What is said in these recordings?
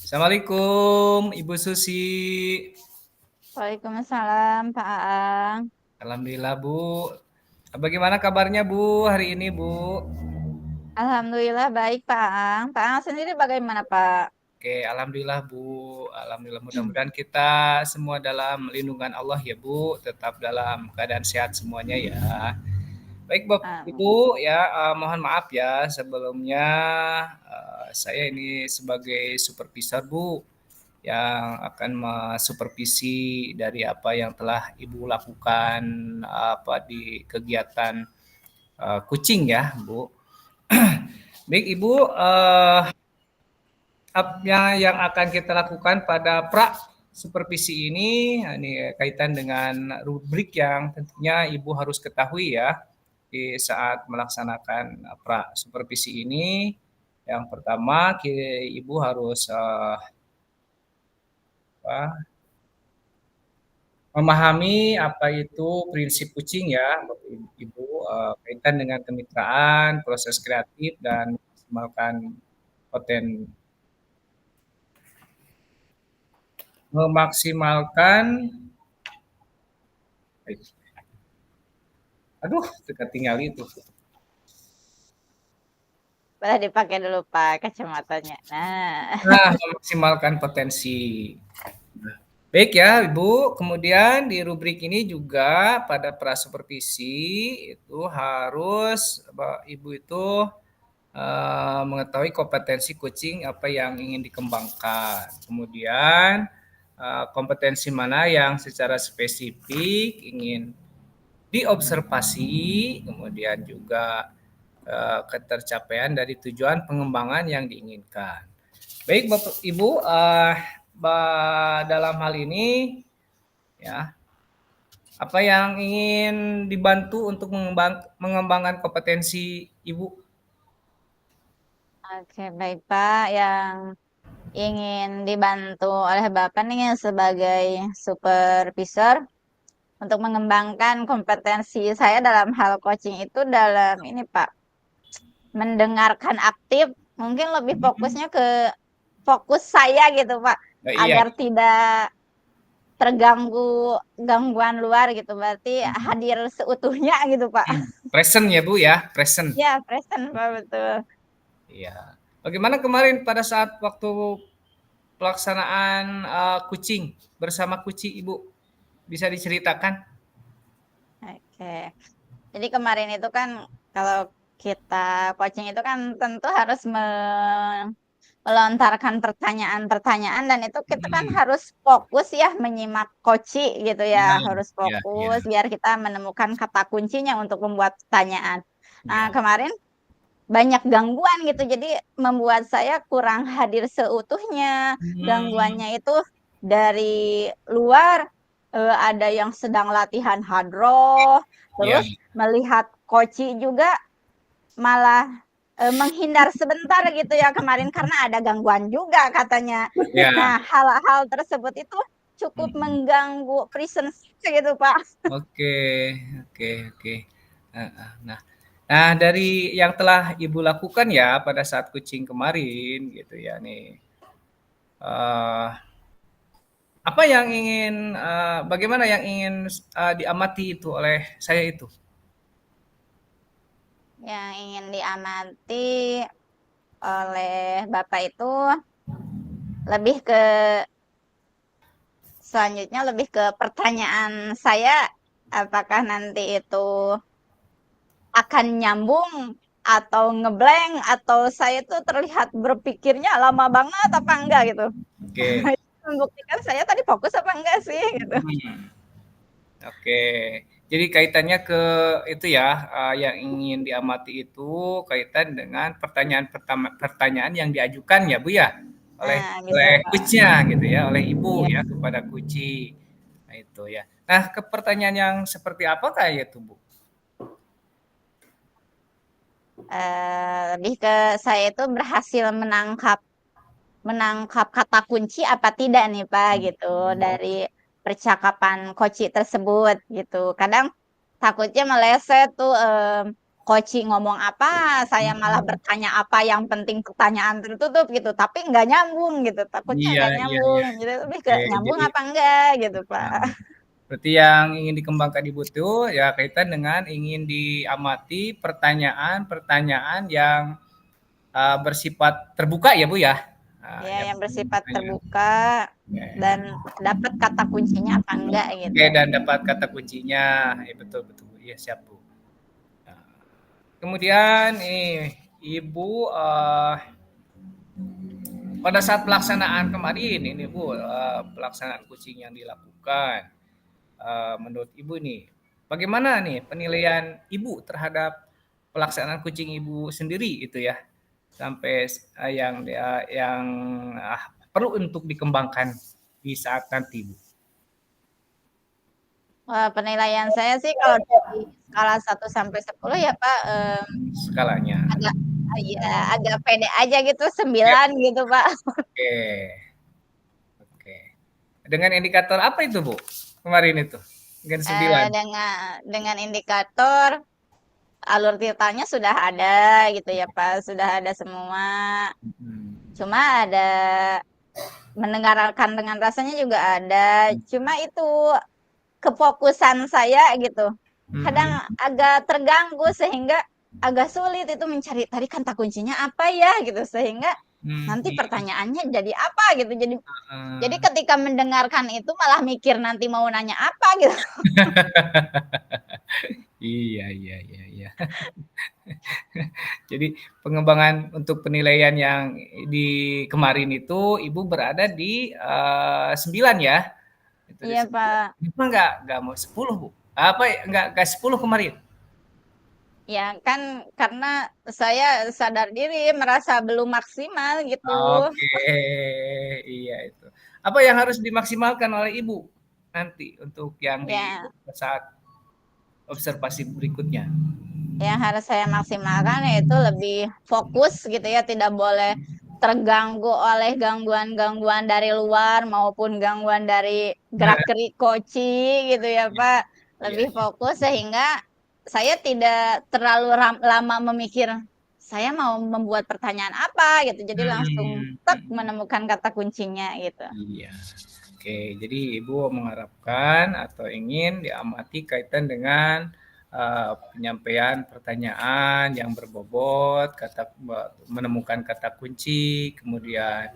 Assalamualaikum, Ibu Susi. Waalaikumsalam, Pak Aang. Alhamdulillah, Bu. Bagaimana kabarnya, Bu, hari ini, Bu? Alhamdulillah baik, Pak Aang. Pak Aang sendiri bagaimana, Pak? Oke, alhamdulillah, Bu. Alhamdulillah, mudah-mudahan kita semua dalam lindungan Allah ya, Bu. Tetap dalam keadaan sehat semuanya ya. Baik, Bapak Amin. Ibu, ya, mohon maaf ya sebelumnya saya ini sebagai supervisor, Bu, yang akan mensupervisi dari apa yang telah Ibu lakukan apa di kegiatan kucing ya, Bu. Baik, Ibu, yang akan kita lakukan pada pra supervisi ini kaitan dengan rubrik yang tentunya Ibu harus ketahui ya di saat melaksanakan pra supervisi ini. Yang pertama, Ibu harus apa, memahami apa itu prinsip kucing ya, Bapak Ibu, kaitan dengan kemitraan, proses kreatif dan poten memaksimalkan aduh, ketinggal itu. Boleh dipakai dulu, Pak, kacamatanya. Nah, Nah, memaksimalkan potensi. Baik ya, Ibu. Kemudian di rubrik ini juga pada prasupervisi itu harus Ibu itu mengetahui kompetensi kucing apa yang ingin dikembangkan. Kemudian kompetensi mana yang secara spesifik ingin diobservasi, kemudian juga ketercapaian dari tujuan pengembangan yang diinginkan. Baik, Bapak Ibu, dalam hal ini ya, apa yang ingin dibantu untuk mengembangkan kompetensi Ibu? oke, baik, Pak. Yang ingin dibantu oleh Bapak nih sebagai supervisor untuk mengembangkan kompetensi saya dalam hal coaching itu dalam ini, Pak, mendengarkan aktif, mungkin lebih fokusnya ke fokus saya gitu, Pak, Iya, agar tidak terganggu gangguan luar gitu, berarti hadir seutuhnya gitu, Pak. present ya Bu ya, present. Ya, present, Pak, betul. Iya. Bagaimana kemarin pada saat waktu pelaksanaan kucing bersama kucing Ibu? Bisa diceritakan? Oke. Jadi kemarin itu kan kalau kita coaching itu kan tentu harus melontarkan pertanyaan-pertanyaan dan itu kita kan Hmm. harus fokus ya menyimak coaching gitu ya, Ya, harus ya, ya, fokus biar kita menemukan kata kuncinya untuk membuat pertanyaan. Nah, ya. kemarin banyak gangguan gitu, jadi membuat saya kurang hadir seutuhnya. Hmm. Gangguannya itu dari luar, ada yang sedang latihan hadroh, Ya, terus melihat koci juga malah, menghindar sebentar gitu ya kemarin karena ada gangguan juga katanya. ya. Nah, hal-hal tersebut itu cukup Hmm. mengganggu presence gitu, Pak. Oke, oke, oke. Nah, nah dari yang telah Ibu lakukan ya pada saat kucing kemarin gitu ya nih, eee, apa yang ingin, bagaimana yang ingin, diamati itu oleh saya itu? Yang ingin diamati oleh Bapak itu lebih ke selanjutnya lebih ke pertanyaan saya, apakah nanti itu akan nyambung atau ngeblank atau saya tuh terlihat berpikirnya lama banget apa enggak gitu. Oke, Membuktikan saya tadi fokus apa enggak sih gitu. mhm, oke. Jadi kaitannya ke itu ya, yang ingin diamati itu kaitan dengan pertanyaan yang diajukan ya, Bu, ya? Oleh Nah, bisa oleh Pak. coach-nya gitu ya, oleh Ibu Iya. ya kepada kucing. Nah itu ya. Nah ke pertanyaan yang seperti apakah itu, Bu? Lebih ke saya itu berhasil menangkap menangkap kata kunci apa tidak nih Pak gitu dari percakapan koci tersebut gitu. Kadang takutnya meleset tuh, Koci ngomong apa, saya malah Hmm. bertanya apa yang penting pertanyaan tertutup gitu, tapi nggak nyambung gitu, takutnya Iya nggak iya nyambung, iya. jadi lebih ke Oke, nyambung jadi apa enggak gitu, Pak. berarti yang ingin dikembangkan Ibu itu ya kaitan dengan ingin diamati pertanyaan-pertanyaan yang bersifat terbuka ya Bu ya. Ya, Yang yang bersifat pertanyaan. terbuka dan dapat kata kuncinya apa enggak Oke, gitu. dan dapat kata kuncinya. Betul betul Bu. Iya siap Bu. Nah, kemudian Ibu pada saat pelaksanaan kemarin ini Bu, pelaksanaan coaching yang dilakukan, menurut Ibu nih, bagaimana nih penilaian Ibu terhadap pelaksanaan coaching Ibu sendiri itu ya, sampai yang perlu untuk dikembangkan di saat nanti Bu, Wah, penilaian saya sih kalau dari skala 1 sampai 10 ya Pak, skalanya? agak ya agak pede aja gitu Siap. 9 gitu Pak. Oke, oke. Dengan indikator apa itu Bu? Kemarin itu? Dengan 9. Dengan indikator alur titranya sudah ada gitu ya Pak, sudah ada semua. Hmm. Cuma ada mendengarkan dengan rasanya juga ada. Cuma itu kefokusan saya gitu. Kadang Hmm. agak terganggu sehingga agak sulit itu mencari tadi kata kuncinya apa ya gitu sehingga Hmm. nanti Iya. pertanyaannya jadi apa gitu. Jadi Heeh. ketika mendengarkan itu malah mikir nanti mau nanya apa gitu. Iya iya iya iya. Jadi pengembangan untuk penilaian yang di kemarin itu Ibu berada di 9 ya? Itu di Iya 9. Pak. Kenapa nggak mau 10 Bu? Apa nggak 10 kemarin? Ya kan karena saya sadar diri merasa belum maksimal gitu. Oke, iya itu. Apa yang harus dimaksimalkan oleh Ibu nanti untuk yang di Ya, saat observasi berikutnya? yang harus saya maksimalkan yaitu lebih fokus gitu ya, tidak boleh terganggu oleh gangguan-gangguan dari luar maupun gangguan dari gerak-gerik koci gitu ya Pak. Iya. Lebih fokus sehingga saya tidak terlalu lama memikir saya mau membuat pertanyaan apa gitu. Jadi langsung Hmm, tek menemukan kata kuncinya gitu. iya. Oke, jadi Ibu mengharapkan atau ingin diamati kaitan dengan penyampaian pertanyaan yang berbobot, menemukan kata kunci, kemudian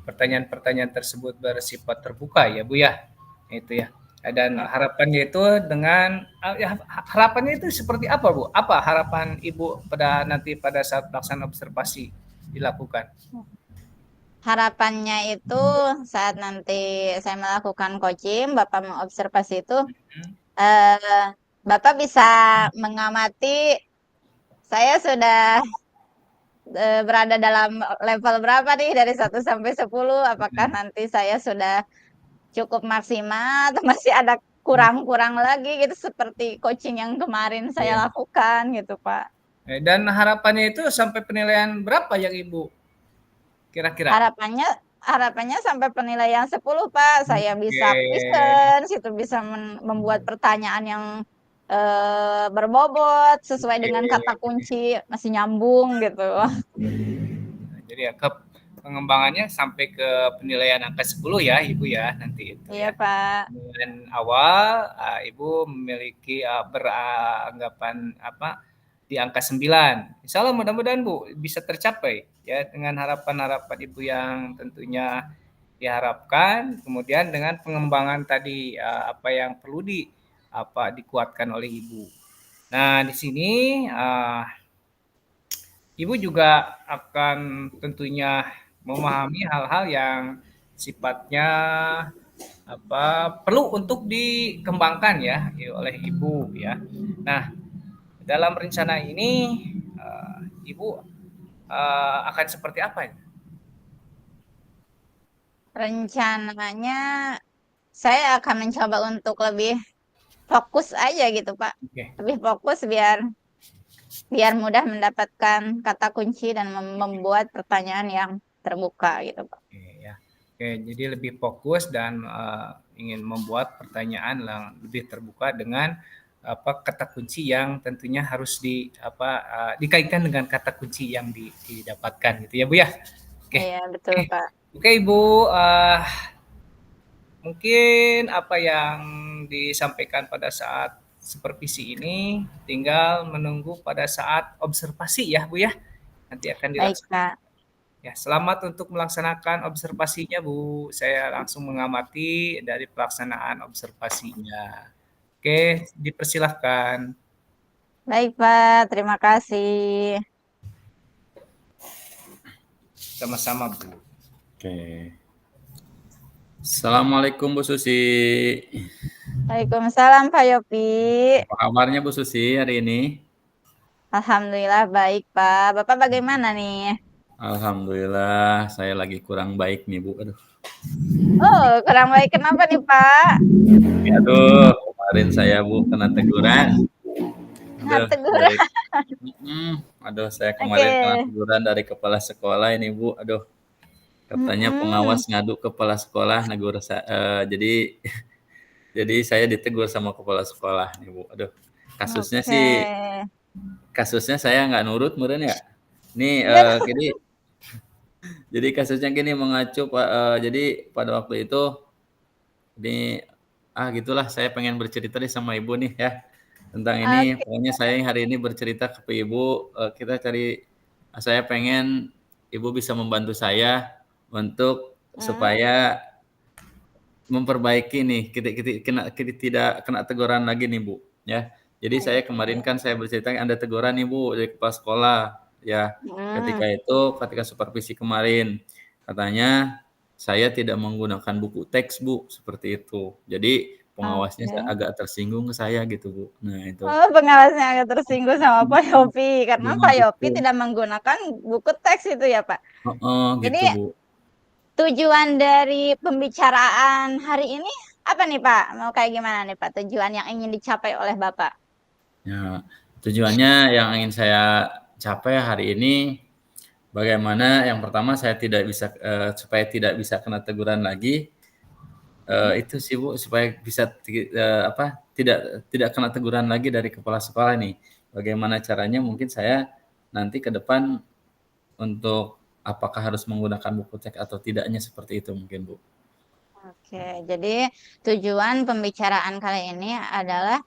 pertanyaan-pertanyaan tersebut bersifat terbuka ya Bu ya, itu ya. Dan Ya, harapannya itu dengan ya, harapannya itu seperti apa Bu? Apa harapan Ibu pada nanti pada saat pelaksanaan observasi dilakukan? harapannya itu saat nanti saya melakukan coaching, Bapak mengobservasi itu, Hmm, eh, Bapak bisa mengamati saya sudah berada dalam level berapa nih dari 1 sampai 10, apakah nanti saya sudah cukup maksimal atau masih ada kurang-kurang lagi gitu seperti coaching yang kemarin saya iya. lakukan gitu, Pak. Dan harapannya itu sampai penilaian berapa yang Ibu kira-kira? Harapannya harapannya sampai penilaian 10 Pak. Saya bisa Oke. present, situ bisa membuat pertanyaan yang, berbobot sesuai Oke. dengan kata kunci, masih nyambung gitu. Jadi ya pengembangannya sampai ke penilaian angka 10 ya Ibu ya nanti itu Iya ya. Pak. Dan awal Ibu memiliki beranggapan apa di angka 9. Insya Allah mudah-mudahan Bu bisa tercapai ya dengan harapan-harapan Ibu yang tentunya diharapkan, kemudian dengan pengembangan tadi apa yang perlu dikuatkan oleh Ibu. Nah, di sini Ibu juga akan tentunya memahami hal-hal yang sifatnya perlu untuk dikembangkan oleh Ibu ya. Nah, dalam rencana ini Ibu akan seperti apa? Rencananya saya akan mencoba untuk lebih fokus aja gitu Pak. Oke. Lebih fokus biar biar mudah mendapatkan kata kunci dan membuat pertanyaan yang terbuka gitu Pak. Oke ya. Oke, jadi lebih fokus dan ingin membuat pertanyaan yang lebih terbuka dengan kata kunci yang tentunya harus dikaitkan dengan kata kunci yang didapatkan gitu ya Bu ya. Oke. Iya, betul, Oke, Pak. oke Ibu, mungkin apa yang disampaikan pada saat supervisi ini tinggal menunggu pada saat observasi ya Bu ya. Nanti akan Baik, dilaksanakan. Pak. Ya, selamat untuk melaksanakan observasinya Bu. Saya langsung mengamati dari pelaksanaan observasinya. Oke, dipersilahkan. Baik, Pak. Terima kasih. Sama-sama Bu. Oke. Assalamualaikum Bu Susi. Waalaikumsalam, Pak Yopi. Apa kabarnya Bu Susi hari ini? Alhamdulillah baik, Pak. Bapak bagaimana nih? Alhamdulillah, saya lagi kurang baik nih Bu. Aduh, Oh, kurang baik. Kenapa nih, Pak? aduh, kemarin saya Bu kena teguran. Nah, Aduh, teguran. dari, aduh, saya kemarin kena Oke. teguran dari kepala sekolah ini Bu. Aduh, katanya Mm-mm. pengawas ngadu kepala sekolah negur jadi jadi saya ditegur sama kepala sekolah nih Bu. Aduh, kasusnya Oke. sih kasusnya saya nggak nurut meren ya. Nih Ya. jadi kasusnya gini mengacu Pak, jadi pada waktu itu ini gitulah saya pengen bercerita nih sama Ibu nih ya tentang ini. Oke. Pokoknya saya hari ini bercerita ke Ibu, kita cari saya pengen Ibu bisa membantu saya untuk Hmm. supaya memperbaiki nih kita tidak kena teguran lagi nih Bu ya. Jadi saya kemarin kan saya bercerita ada teguran nih Bu dari kepala sekolah ya. Hmm. Ketika supervisi kemarin katanya saya tidak menggunakan buku teks Bu seperti itu. Jadi pengawasnya Oke. agak tersinggung ke saya gitu Bu. Nah itu. Oh, pengawasnya agak tersinggung sama Pak Yopi karena Nah Pak Yopi gitu. tidak menggunakan buku teks itu ya, Pak. Heeh, Jadi gitu Bu. tujuan dari pembicaraan hari ini apa nih, Pak? Mau kayak gimana nih, Pak? Tujuan yang ingin dicapai oleh Bapak? Ya, tujuannya yang ingin saya capai hari ini bagaimana yang pertama saya tidak bisa supaya tidak bisa kena teguran lagi, itu sih Bu, supaya bisa tidak tidak kena teguran lagi dari kepala sekolah nih. Bagaimana caranya mungkin saya nanti ke depan untuk apakah harus menggunakan buku teks atau tidaknya seperti itu mungkin Bu. Oke, jadi tujuan pembicaraan kali ini adalah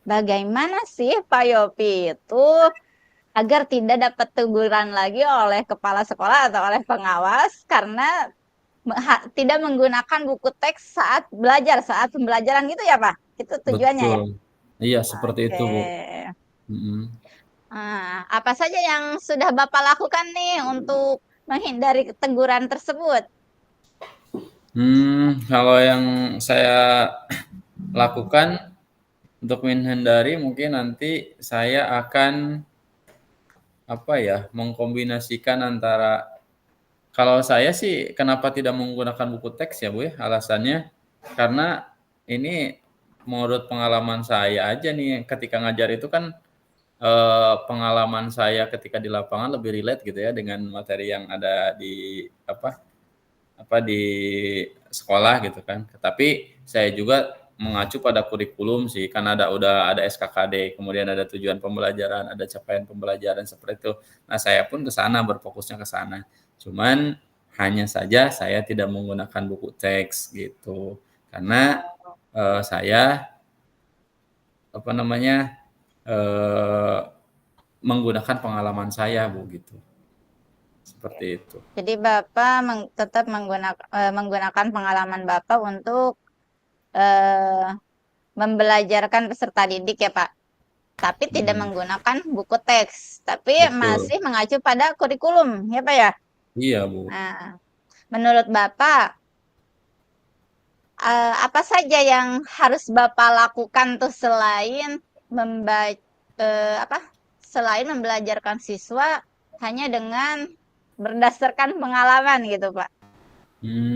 bagaimana sih Pak Yopi itu agar tidak dapat teguran lagi oleh kepala sekolah atau oleh pengawas karena tidak menggunakan buku teks saat belajar, saat pembelajaran gitu ya Pak? Itu tujuannya ya? Betul. Iya seperti Oke. itu Bu. Mhm. Apa saja yang sudah Bapak lakukan nih untuk menghindari teguran tersebut? Kalau yang saya lakukan untuk menghindari mungkin nanti saya akan mengkombinasikan antara kalau saya sih kenapa tidak menggunakan buku teks ya Bu ya, alasannya karena ini menurut pengalaman saya aja nih ketika ngajar itu kan, pengalaman saya ketika di lapangan lebih relate gitu ya dengan materi yang ada di di sekolah gitu kan. Tapi saya juga mengacu pada kurikulum sih, kan udah ada SKKD, kemudian ada tujuan pembelajaran, ada capaian pembelajaran seperti itu. Nah, saya pun ke sana, berfokusnya ke sana. Cuman hanya saja saya tidak menggunakan buku teks gitu. Karena saya apa namanya eh, menggunakan pengalaman saya Bu gitu. Seperti itu. Jadi Bapak tetap menggunakan pengalaman Bapak untuk eh, membelajarkan peserta didik ya Pak. Tapi tidak Hmm, menggunakan buku teks, tapi betul. masih mengacu pada kurikulum ya Pak ya. Iya Bu. Nah, menurut Bapak apa saja yang harus Bapak lakukan tuh selain membaca apa? Selain membelajarkan siswa hanya dengan berdasarkan pengalaman gitu, Pak.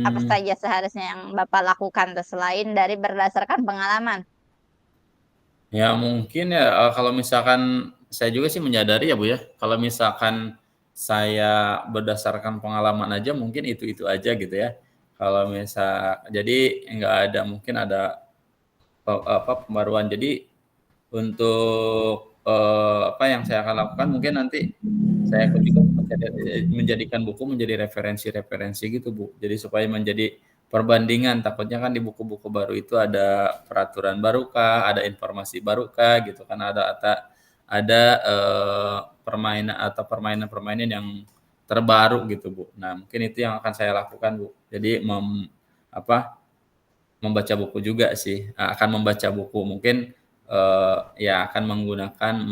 Apa Hmm. saja seharusnya yang Bapak lakukan tuh selain dari berdasarkan pengalaman? Ya mungkin ya, kalau misalkan saya juga sih menyadari ya Bu ya, kalau misalkan saya berdasarkan pengalaman aja mungkin itu-itu aja gitu ya. Kalau jadi nggak ada mungkin ada pembaruan. Jadi untuk apa yang saya akan lakukan mungkin nanti saya akan juga menjadikan buku menjadi referensi-referensi gitu Bu. Jadi supaya menjadi perbandingan, takutnya kan di buku-buku baru itu ada peraturan barukah, ada informasi barukah gitu kan, ada permainan atau permainan-permainan yang terbaru gitu Bu. Nah mungkin itu yang akan saya lakukan Bu. Jadi membaca buku juga sih, akan membaca buku mungkin ya akan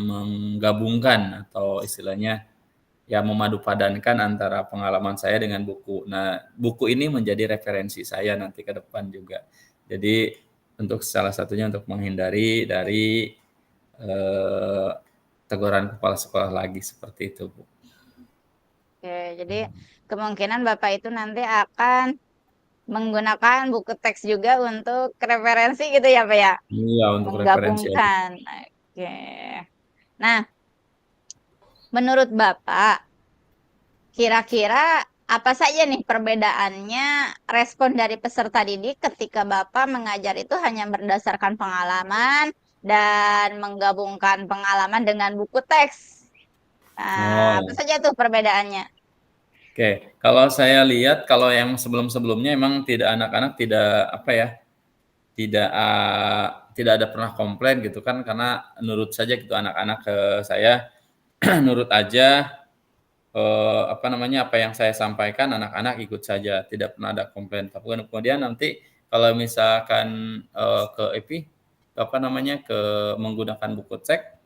menggabungkan atau istilahnya ya memadupadankan antara pengalaman saya dengan buku. Nah, buku ini menjadi referensi saya nanti ke depan juga. Jadi untuk salah satunya untuk menghindari dari teguran kepala sekolah lagi seperti itu, Bu. Oke, jadi kemungkinan Bapak itu nanti akan menggunakan buku teks juga untuk referensi gitu ya, Pak ya? Iya, untuk referensi aja. Menggabungkan. Oke. Nah, menurut Bapak, kira-kira apa saja nih perbedaannya respon dari peserta didik ketika Bapak mengajar itu hanya berdasarkan pengalaman dan menggabungkan pengalaman dengan buku teks? Nah, apa Oh, saja tuh perbedaannya? oke. Kalau saya lihat kalau yang sebelum-sebelumnya emang anak-anak tidak apa ya, tidak ada pernah komplain gitu kan karena nurut saja gitu anak-anak ke saya nurut aja apa namanya apa yang saya sampaikan anak-anak ikut saja tidak pernah ada komplain. Tapi kemudian nanti kalau misalkan ke apa namanya ke menggunakan buku teks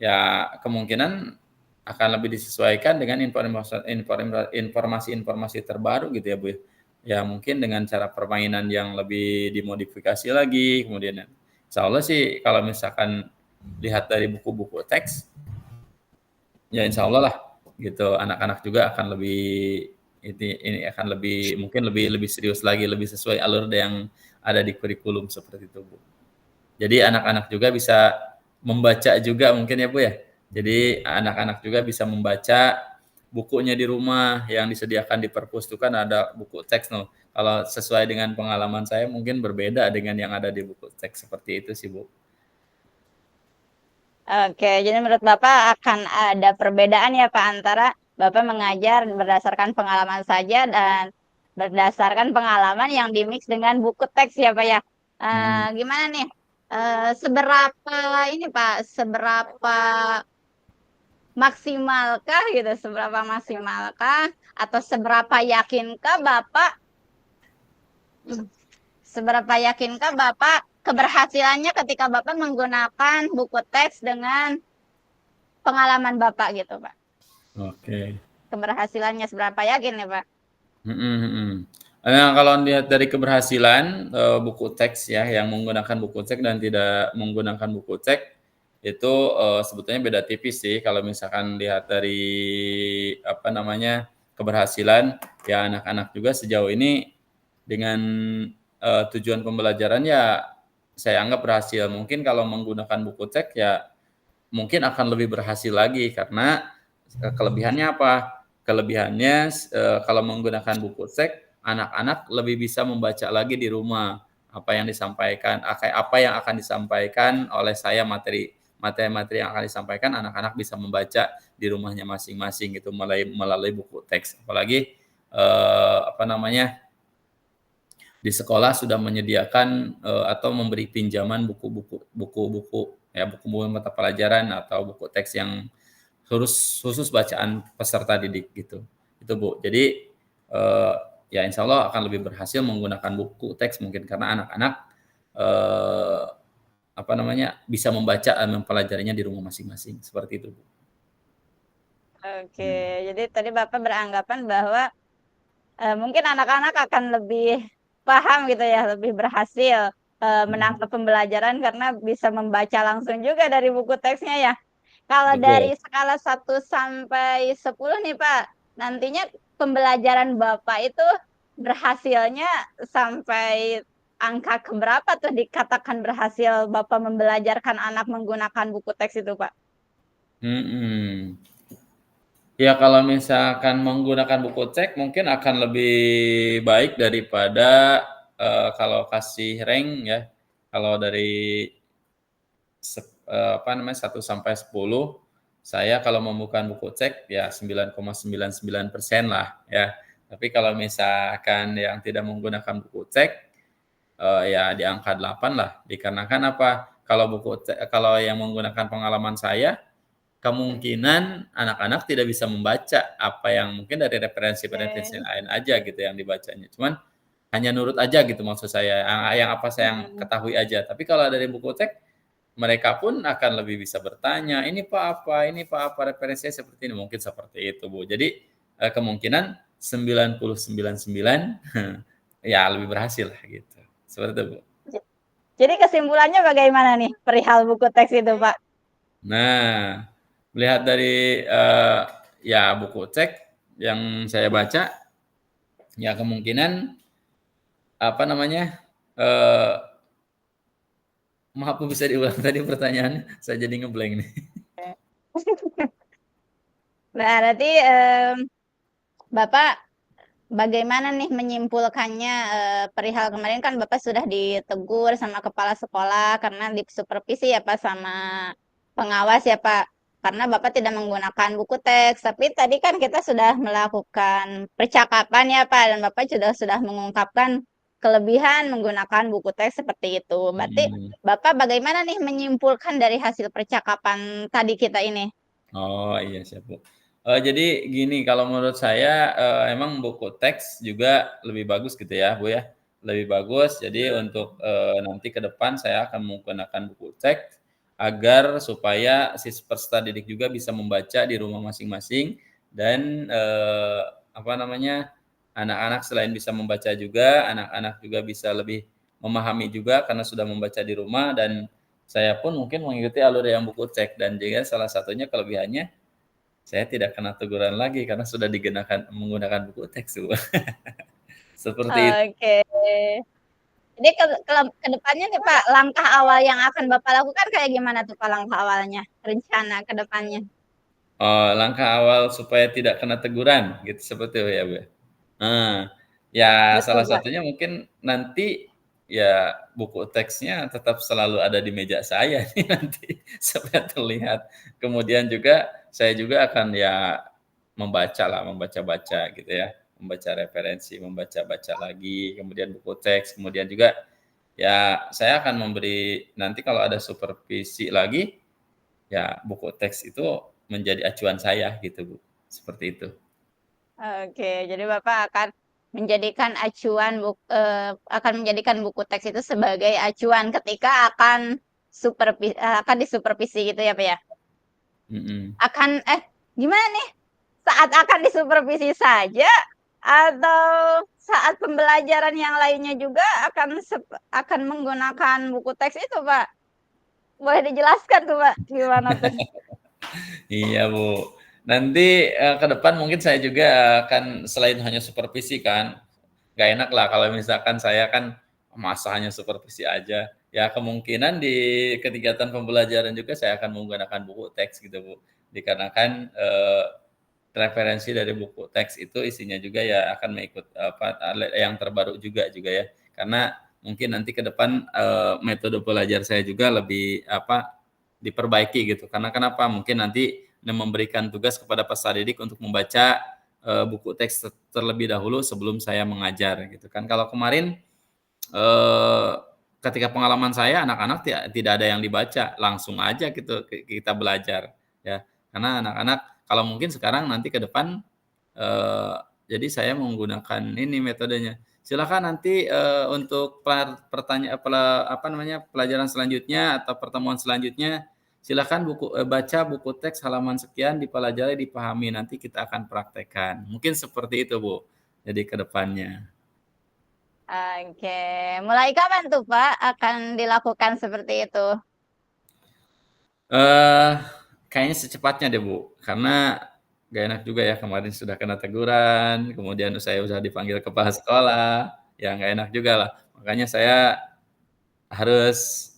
ya kemungkinan akan lebih disesuaikan dengan informasi-informasi terbaru gitu ya Bu. Ya mungkin dengan cara permainan yang lebih dimodifikasi lagi, kemudian insya Allah sih kalau misalkan lihat dari buku-buku teks, ya insya Allah lah gitu anak-anak juga akan lebih ini akan lebih mungkin lebih lebih serius lagi, lebih sesuai alur yang ada di kurikulum seperti itu Bu. Jadi anak-anak juga bisa membaca juga mungkin ya Bu ya. Jadi anak-anak juga bisa membaca bukunya di rumah yang disediakan di perpustakaan ada buku teks no. Kalau sesuai dengan pengalaman saya mungkin berbeda dengan yang ada di buku teks seperti itu sih Bu. Oke, jadi menurut Bapak akan ada perbedaan ya Pak antara Bapak mengajar berdasarkan pengalaman saja dan berdasarkan pengalaman yang dimix dengan buku teks ya Pak ya. Hmm. Gimana nih? Seberapa ini Pak, seberapa maksimalkah gitu, seberapa maksimalkah atau seberapa yakinkah Bapak keberhasilannya ketika Bapak menggunakan buku teks dengan pengalaman Bapak gitu, Pak? Oke. Keberhasilannya seberapa yakin nih, Pak? Mhm mhm. Nah, kalau lihat dari keberhasilan, buku teks ya, yang menggunakan buku teks dan tidak menggunakan buku teks, itu, sebetulnya beda tipis sih kalau misalkan lihat dari, apa namanya, keberhasilan, ya anak-anak juga sejauh ini dengan, tujuan pembelajaran ya saya anggap berhasil. Mungkin kalau menggunakan buku teks ya mungkin akan lebih berhasil lagi karena kelebihannya apa? Kelebihannya kalau menggunakan buku teks, anak-anak lebih bisa membaca lagi di rumah apa yang disampaikan, apa yang akan disampaikan oleh saya materi-materi yang akan disampaikan anak-anak bisa membaca di rumahnya masing-masing gitu melalui buku teks. Apalagi apa namanya di sekolah sudah menyediakan atau memberi pinjaman buku-buku ya buku-buku mata pelajaran atau buku teks yang khusus bacaan peserta didik gitu. Itu Bu. Jadi ya insya Allah akan lebih berhasil menggunakan buku teks mungkin karena anak-anak eh, apa namanya bisa membaca dan mempelajarinya di rumah masing-masing seperti itu Bu. Oke, jadi tadi Bapak beranggapan bahwa mungkin anak-anak akan lebih paham gitu ya, lebih berhasil menangkap pembelajaran karena bisa membaca langsung juga dari buku teksnya ya. Kalau Betul. dari skala 1 sampai 10 nih Pak, nantinya pembelajaran Bapak itu berhasilnya sampai angka keberapa tuh dikatakan berhasil Bapak membelajarkan anak menggunakan buku teks itu Pak? Mhm. Ya kalau misalkan menggunakan buku teks mungkin akan lebih baik daripada kalau kasih rank ya. Kalau dari 1 sampai 10, saya kalau membuka buku teks ya 9,99% lah ya. Tapi kalau misalkan yang tidak menggunakan buku teks, ya di angka 8 lah. Dikarenakan apa? Kalau yang menggunakan pengalaman saya, kemungkinan anak-anak tidak bisa membaca apa yang mungkin dari referensi-referensi lain aja gitu yang dibacanya. Cuman hanya nurut aja gitu maksud saya, yang apa saya yang ketahui aja. Tapi kalau dari buku teks, mereka pun akan lebih bisa bertanya, ini Pak apa, referensinya seperti ini, mungkin seperti itu Bu. Jadi kemungkinan 99,9 ya lebih berhasil lah gitu. Seperti itu Bu. Jadi kesimpulannya bagaimana nih perihal buku teks itu Pak? Nah, melihat dari ya buku teks yang saya baca, ya kemungkinan apa namanya, maaf Bu, bisa diulang tadi pertanyaannya? Saya jadi ngeblank nih. Nah, berarti Bapak bagaimana nih menyimpulkannya perihal kemarin kan Bapak sudah ditegur sama kepala sekolah karena disupervisi ya Pak sama pengawas ya Pak. Karena Bapak tidak menggunakan buku teks. Tapi tadi kan kita sudah melakukan percakapan ya Pak dan Bapak sudah mengungkapkan kelebihan menggunakan buku teks seperti itu. Berarti Bapak bagaimana nih menyimpulkan dari hasil percakapan tadi kita ini? Oh iya siap Bu. Jadi gini, kalau menurut saya emang buku teks juga lebih bagus gitu ya Bu ya, lebih bagus. Jadi untuk nanti ke depan saya akan menggunakan buku teks agar supaya si peserta didik juga bisa membaca di rumah masing-masing dan apa namanya, anak-anak selain bisa membaca juga, anak-anak juga bisa lebih memahami juga karena sudah membaca di rumah, dan saya pun mungkin mengikuti alur yang buku teks, dan juga salah satunya kelebihannya saya tidak kena teguran lagi karena sudah menggunakan buku teks Bu. Seperti itu. Oke. Jadi ke depannya nih Pak, langkah awal yang akan Bapak lakukan kayak gimana tuh Pak langkah awalnya? Rencana ke depannya? Langkah awal supaya tidak kena teguran gitu, seperti itu ya Bu ya? Ya salah Betul Pak. satunya mungkin nanti ya buku teksnya tetap selalu ada di meja saya nih nanti supaya terlihat. Kemudian juga saya juga akan ya membaca-baca gitu ya, membaca referensi, membaca-baca lagi, kemudian buku teks, kemudian juga ya saya akan memberi nanti kalau ada supervisi lagi, ya buku teks itu menjadi acuan saya gitu Bu, seperti itu. Oke, jadi Bapak akan menjadikan akan menjadikan buku teks itu sebagai acuan ketika akan disupervisi gitu ya Pak ya? Mhm. Gimana nih? Saat akan disupervisi saja atau saat pembelajaran yang lainnya juga akan menggunakan buku teks itu Pak? Boleh dijelaskan tuh Pak, gimana tuh? Iya Bu. Nanti ke depan mungkin saya juga akan selain hanya supervisi kan, nggak enak lah kalau misalkan saya kan masa hanya supervisi aja. Ya kemungkinan di kegiatan pembelajaran juga saya akan menggunakan buku teks gitu Bu. Dikarenakan referensi dari buku teks itu isinya juga ya akan mengikut yang terbaru juga ya. Karena mungkin nanti ke depan metode belajar saya juga lebih diperbaiki gitu. Karena kenapa? Mungkin nanti memberikan tugas kepada peserta didik untuk membaca buku teks terlebih dahulu sebelum saya mengajar gitu kan. Kalau kemarin ketika pengalaman saya anak-anak tidak ada yang dibaca, langsung aja gitu kita belajar ya. Karena anak-anak kalau mungkin sekarang nanti ke depan jadi saya menggunakan ini metodenya. Silakan nanti untuk pelajaran selanjutnya atau pertemuan selanjutnya silakan baca buku teks halaman sekian, dipelajari, dipahami, nanti kita akan praktekkan. Mungkin seperti itu Bu. Jadi ke depannya. Oke, mulai kapan tuh Pak akan dilakukan seperti itu? Kayaknya secepatnya deh Bu, karena gak enak juga ya kemarin sudah kena teguran, kemudian saya udah dipanggil kepala sekolah, ya nggak enak juga lah. Makanya saya harus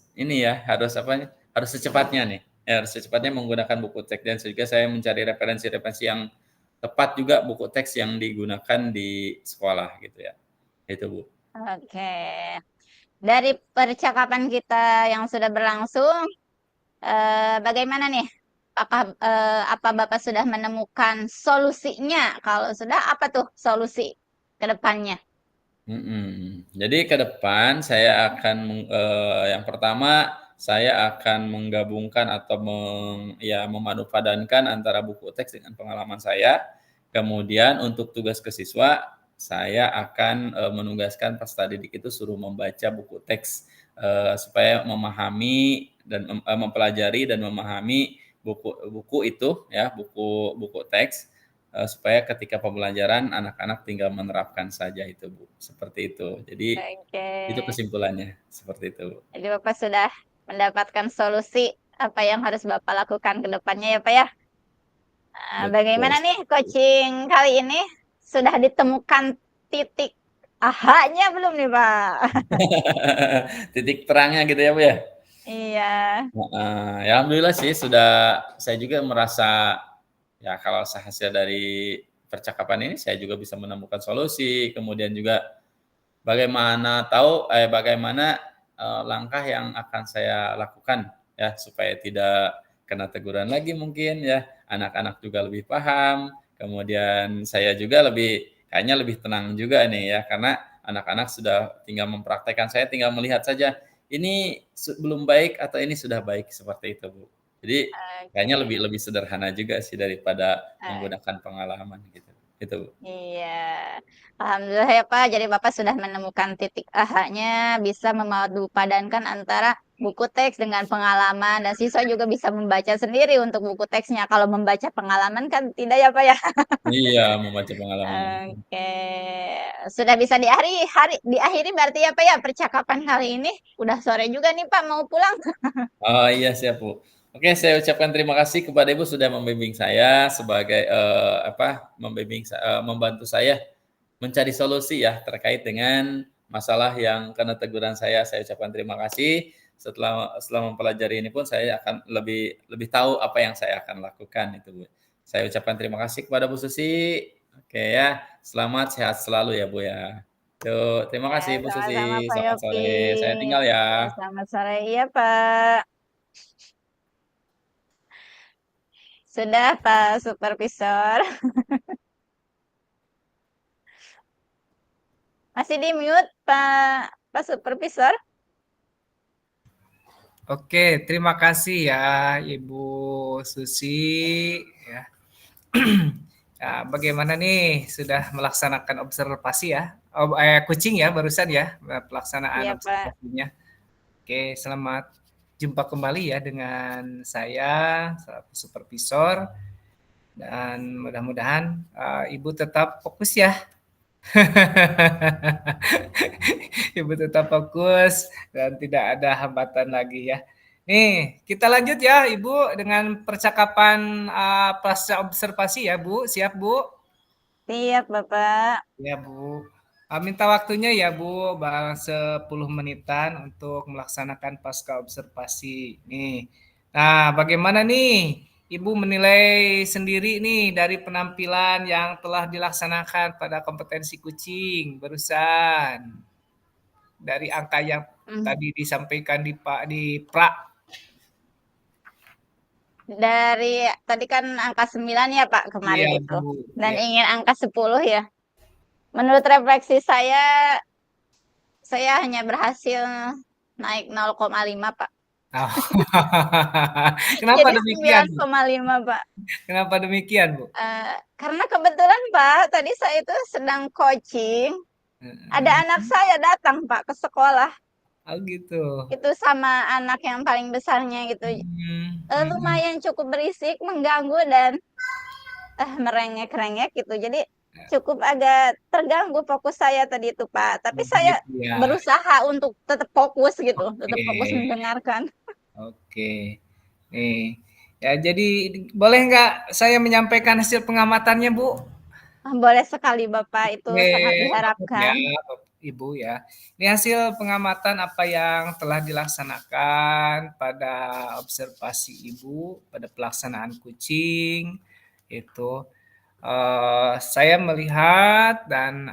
harus secepatnya nih, ya harus secepatnya menggunakan buku teks, dan juga saya mencari referensi-referensi yang tepat juga buku teks yang digunakan di sekolah gitu ya. Itu Bu. Oke. Dari percakapan kita yang sudah berlangsung, Bagaimana nih? Apa Bapak sudah menemukan solusinya? Kalau sudah, apa tuh solusi ke depannya? Jadi ke depan saya akan yang pertama saya akan menggabungkan atau memadupadankan antara buku teks dengan pengalaman saya. Kemudian untuk tugas ke siswa, saya akan menugaskan peserta didik itu suruh membaca buku teks supaya memahami dan mempelajari dan memahami buku itu ya, buku buku teks supaya ketika pembelajaran anak-anak tinggal menerapkan saja itu, Bu, seperti itu. Jadi Oke. itu kesimpulannya, seperti itu. Jadi Bapak sudah mendapatkan solusi apa yang harus Bapak lakukan ke depannya ya Pak ya. Betul. Bagaimana nih coaching kali ini? Sudah ditemukan titik aha-nya belum nih Pak? Titik terangnya gitu ya, Bu, ya? Iya. Ya alhamdulillah sih sudah saya juga merasa, ya kalau sehasil dari percakapan ini saya juga bisa menemukan solusi, kemudian juga bagaimana langkah yang akan saya lakukan ya supaya tidak kena teguran lagi mungkin ya, anak-anak juga lebih paham, kemudian saya juga kayaknya lebih tenang juga nih ya, karena anak-anak sudah tinggal mempraktekkan, saya tinggal melihat saja, ini belum baik atau ini sudah baik, seperti itu, Bu. Jadi kayaknya Oke. lebih lebih sederhana juga sih daripada Eh, menggunakan pengalaman gitu, itu, Bu. Iya, alhamdulillah ya Pak. Jadi Bapak sudah menemukan titik aha-nya, bisa memadupadankan antara buku teks dengan pengalaman, dan siswa juga bisa membaca sendiri untuk buku teksnya. Kalau membaca pengalaman kan tidak ya Pak ya. Iya, membaca pengalaman. Oke, sudah bisa diakhiri berarti ya Pak ya percakapan kali ini. Udah sore juga nih Pak, mau pulang. Oh iya siap, Bu. Oke, saya ucapkan terima kasih kepada Ibu sudah membimbing saya sebagai membantu saya mencari solusi ya terkait dengan masalah yang kena teguran saya. Saya ucapkan terima kasih. Setelah mempelajari ini pun saya akan lebih lebih tahu apa yang saya akan lakukan itu, Bu. Saya ucapkan terima kasih kepada Bu Susi. Oke ya, selamat sehat selalu ya, Bu ya. Yuk, terima Ya, kasih Bu sama-sama Susi. Pak Selamat Yopi. sore. Saya tinggal Ya, ya. selamat sore. Iya Pak. Sudah Pak Supervisor. Masih di mute Pak Supervisor. Oke, terima kasih ya Ibu Susi ya. Bagaimana nih sudah melaksanakan observasi ya? Kucing ya barusan ya pelaksanaan Iya Pak. observasinya. Oke, selamat jumpa kembali ya dengan saya selaku supervisor dan mudah-mudahan Ibu tetap fokus ya. Ibu tetap fokus dan tidak ada hambatan lagi ya. Nih, kita lanjut ya Ibu dengan percakapan pasca observasi ya Bu. Siap Bu? Siap Bapak. Ya Bu. Minta waktunya ya Bu, Bang 10 menitan untuk melaksanakan pasca observasi. Nih. Nah, bagaimana nih Ibu menilai sendiri nih dari penampilan yang telah dilaksanakan pada kompetensi kucing barusan? Dari angka yang Hmm. tadi disampaikan di pra. Dari tadi kan angka 9 ya Pak Iya kemarin itu. Bu. Dan Iya. ingin angka 10 ya. Menurut refleksi saya hanya berhasil naik 0,5 Pak. Oh. Kenapa Jadi demikian Bu? 9,5 Pak. Kenapa demikian Bu? Karena kebetulan Pak, tadi saya itu sedang coaching. Ada anak saya datang Pak ke sekolah. Oh gitu. Itu sama anak yang paling besarnya gitu. Hmm. Lumayan cukup berisik, mengganggu dan merengek-rengek gitu. Jadi cukup agak terganggu fokus saya tadi itu Pak. Tapi Oh saya begitu ya. berusaha untuk tetap fokus gitu, tetap fokus Oke. mendengarkan. Oke. Nih. Ya jadi boleh nggak saya menyampaikan hasil pengamatannya Bu? Boleh sekali Bapak, itu Oke, sangat Bapak ya, diharapkan. Ibu ya. Ini hasil pengamatan apa yang telah dilaksanakan pada observasi Ibu pada pelaksanaan kucing itu. Saya melihat dan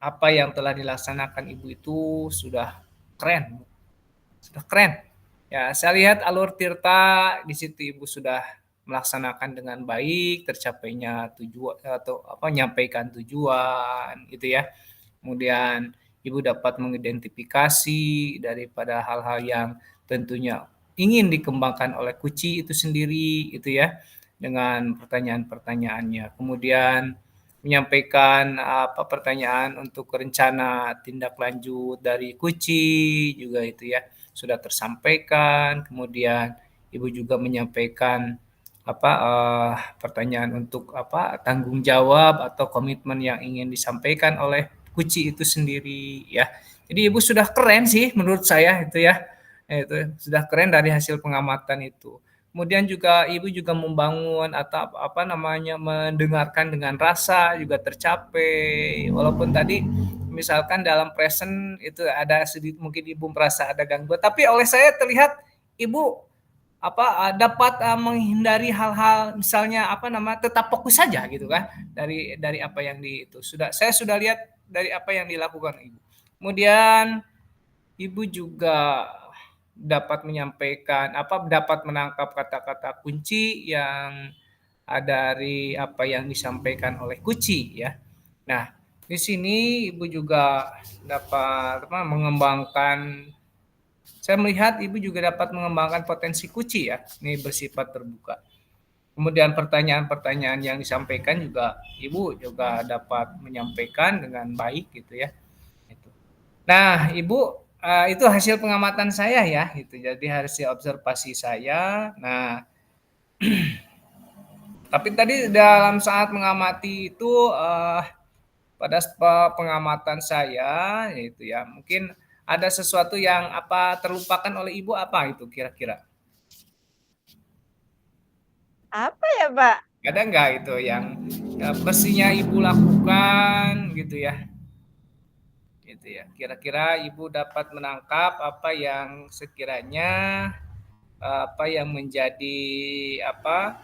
apa yang telah dilaksanakan Ibu itu sudah keren, sudah keren Ya, saya lihat alur Tirta di situ Ibu sudah melaksanakan dengan baik, tercapainya tujuan atau apa menyampaikan tujuan gitu ya. Kemudian Ibu dapat mengidentifikasi daripada hal-hal yang tentunya ingin dikembangkan oleh Kuci itu sendiri itu ya dengan pertanyaan-pertanyaannya. Kemudian menyampaikan apa pertanyaan untuk rencana tindak lanjut dari Kuci juga itu ya sudah tersampaikan. Kemudian Ibu juga menyampaikan apa pertanyaan untuk apa tanggung jawab atau komitmen yang ingin disampaikan oleh Kuci itu sendiri ya. Jadi Ibu sudah keren sih menurut saya itu ya. Itu sudah keren dari hasil pengamatan itu. Kemudian juga Ibu juga membangun atau apa namanya mendengarkan dengan rasa juga tercapai. Walaupun tadi misalkan dalam present itu ada sedikit mungkin Ibu merasa ada gangguan, tapi oleh saya terlihat Ibu apa dapat menghindari hal-hal misalnya apa nama tetap fokus saja gitu kan dari apa yang di itu saya sudah lihat dari apa yang dilakukan Ibu. Kemudian Ibu juga dapat menyampaikan apa dapat menangkap kata-kata kunci yang dari apa yang disampaikan oleh Kuci ya. Nah, di sini Ibu juga dapat apa, mengembangkan saya melihat Ibu juga dapat mengembangkan potensi Kuci ya. Ini bersifat terbuka. Kemudian pertanyaan-pertanyaan yang disampaikan juga Ibu juga dapat menyampaikan dengan baik gitu ya. Nah, Ibu, itu hasil pengamatan saya ya, gitu. Jadi hasil observasi saya. Nah, tapi tadi dalam saat mengamati itu pada pengamatan saya, yaitu ya, mungkin ada sesuatu yang apa terlupakan oleh Ibu apa itu kira-kira? Apa ya, Pak? Ada nggak itu yang mestinya Ibu lakukan gitu ya? Gitu ya. Kira-kira Ibu dapat menangkap apa yang sekiranya apa yang menjadi apa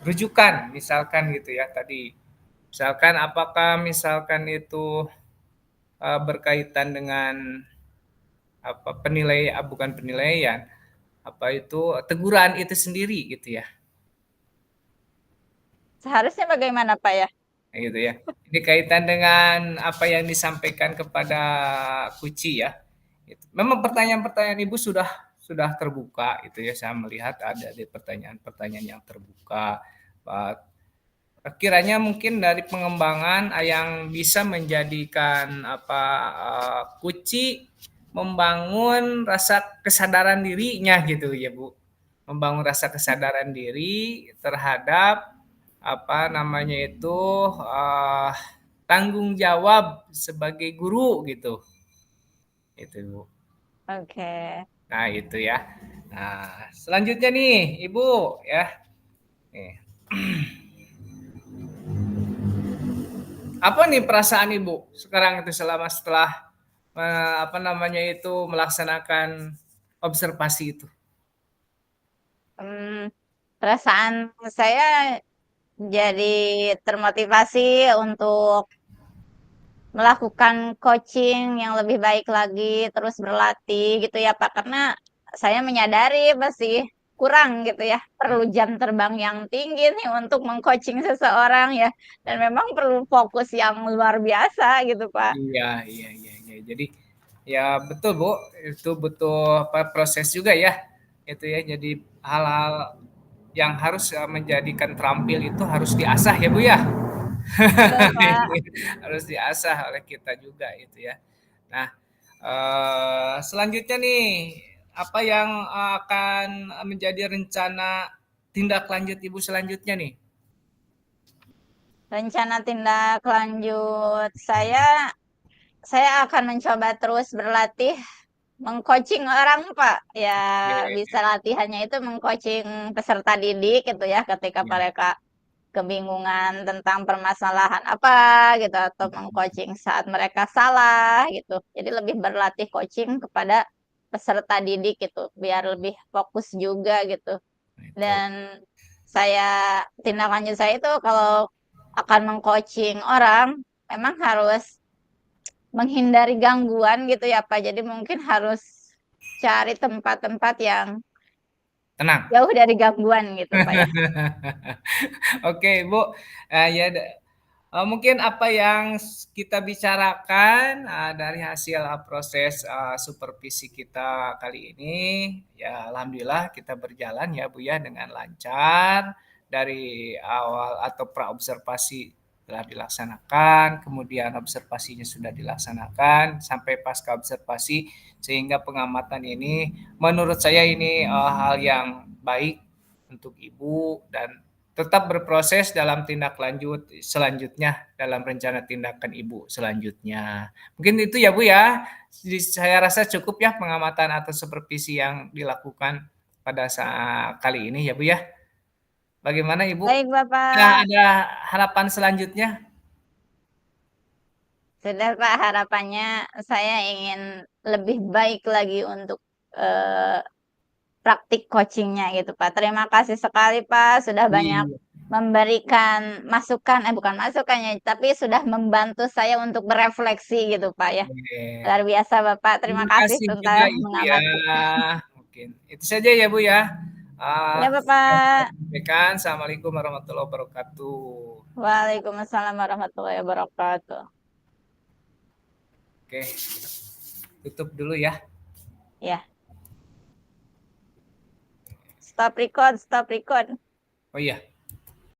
rujukan misalkan gitu ya tadi misalkan apakah misalkan itu berkaitan dengan apa penilaian bukan penilaian apa itu teguran itu sendiri gitu ya. Seharusnya bagaimana, Pak ya? Gitu ya. Ini kaitan dengan apa yang disampaikan kepada Kuci ya. Memang pertanyaan-pertanyaan Ibu sudah terbuka itu ya. Saya melihat ada di pertanyaan-pertanyaan yang terbuka. Kiranya mungkin dari pengembangan yang bisa menjadikan apa Kuci membangun rasa kesadaran dirinya gitu ya Bu. Membangun rasa kesadaran diri terhadap apa namanya itu tanggung jawab sebagai guru gitu. Itu Bu. Oke. Nah, itu ya. Nah, selanjutnya nih, Ibu ya. Nih. Apa nih perasaan Ibu sekarang itu setelah apa namanya itu melaksanakan observasi itu? Perasaan saya jadi termotivasi untuk melakukan coaching yang lebih baik lagi, terus berlatih gitu ya Pak. Karena saya menyadari masih kurang gitu ya, perlu jam terbang yang tinggi nih untuk mengcoaching seseorang ya. Dan memang perlu fokus yang luar biasa gitu Pak. Iya, iya, iya, iya. Jadi ya betul Bu, itu betul apa proses juga ya. Itu ya jadi hal-hal yang harus menjadikan terampil itu harus diasah ya Bu ya. Betul Pak. Harus diasah oleh kita juga itu ya. Nah, selanjutnya nih apa yang akan menjadi rencana tindak lanjut Ibu selanjutnya nih? Rencana tindak lanjut saya akan mencoba terus berlatih mengcoaching orang Pak. Ya Oke, bisa latihannya itu mengcoaching peserta didik gitu ya ketika ya. mereka kebingungan tentang permasalahan apa gitu atau mengcoaching saat mereka salah gitu. Jadi lebih berlatih coaching kepada peserta didik gitu biar lebih fokus juga gitu. Nah, itu. Dan tindak lanjut saya itu kalau akan mengcoaching orang memang harus menghindari gangguan gitu ya Pak. Jadi mungkin harus cari tempat-tempat yang Tenang. jauh dari gangguan gitu Pak ya. Oke, Bu. Ya, mungkin apa yang kita bicarakan dari hasil proses supervisi kita kali ini, ya alhamdulillah kita berjalan ya Bu ya dengan lancar dari awal atau praobservasi telah dilaksanakan, kemudian observasinya sudah dilaksanakan sampai pasca observasi sehingga pengamatan ini menurut saya ini hal yang baik untuk Ibu dan tetap berproses dalam tindak lanjut selanjutnya dalam rencana tindakan Ibu selanjutnya. Mungkin itu ya Bu ya. Saya rasa cukup ya pengamatan atau supervisi yang dilakukan pada saat kali ini ya Bu ya. Bagaimana Ibu? Baik Bapak. Ada harapan selanjutnya? Sudah Pak, harapannya saya ingin lebih baik lagi untuk praktik coachingnya gitu Pak. Terima kasih sekali Pak, sudah banyak Iya. memberikan masukan, bukan masukannya, tapi sudah membantu saya untuk berefleksi gitu Pak ya. Oke. Luar biasa Bapak, terima Terima kasih kasih juga sudah Ibu ya. mengamati. Mungkin itu saja ya Bu ya. Ya Yang saya Bapak. sampaikan. Assalamualaikum warahmatullahi wabarakatuh. Waalaikumsalam warahmatullahi wabarakatuh. Oke, tutup dulu ya. Ya. Stop record, stop record. Oh iya.